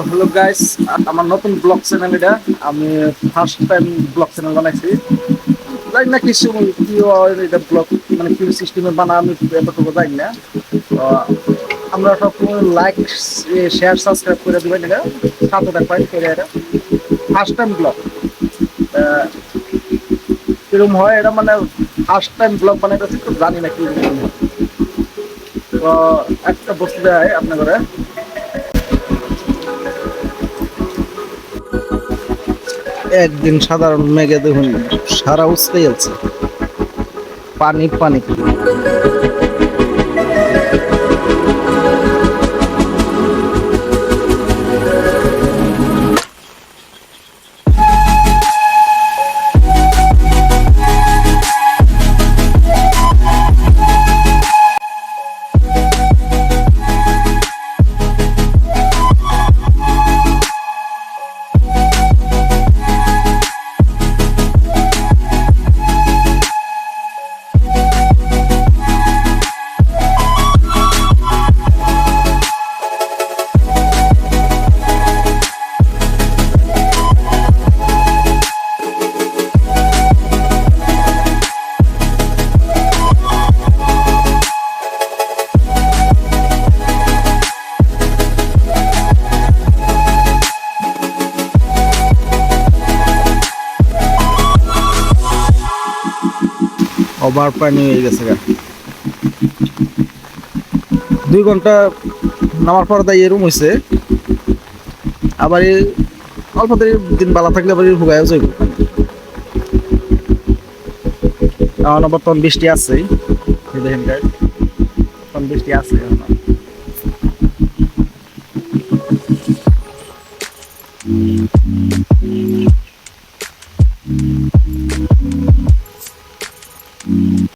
Hello guys, আমার নতুন blog channel এটা। আমি ফার্স্ট টাইম ব্লগ চ্যানেল বানাইছি। জানি না কিছু কি হয় এটা ব্লগ, মানে কি সিস্টেমে বানা আমি এতটুকু জানি না। তো আমরা সব লাইক, শেয়ার, সাবস্ক্রাইব করে দিবেন। এটা সাথে থাকবেন করে। এটা ফার্স্ট টাইম ব্লগ কিরকম হয় এটা, মানে ফার্স্ট টাইম ব্লগ বানাইতেছি তো জানি না কি রকম হয়। তো একটা বস্তু দেয় আপনাদের একদিন সাধারণ মেঘে দেখুন সারা উস্কাই আছে, পানি পানি। ওভার পানি হয়ে গেছে গা। 2 ঘন্টা নামার পর দাই এরম হয়েছে। আবার অল্প দিন বালা থাকলে আবার হুগাইও যাইব। এখন আবার তখন বৃষ্টি আছে, দেখেন গাইস, তখন বৃষ্টি আছে এখন।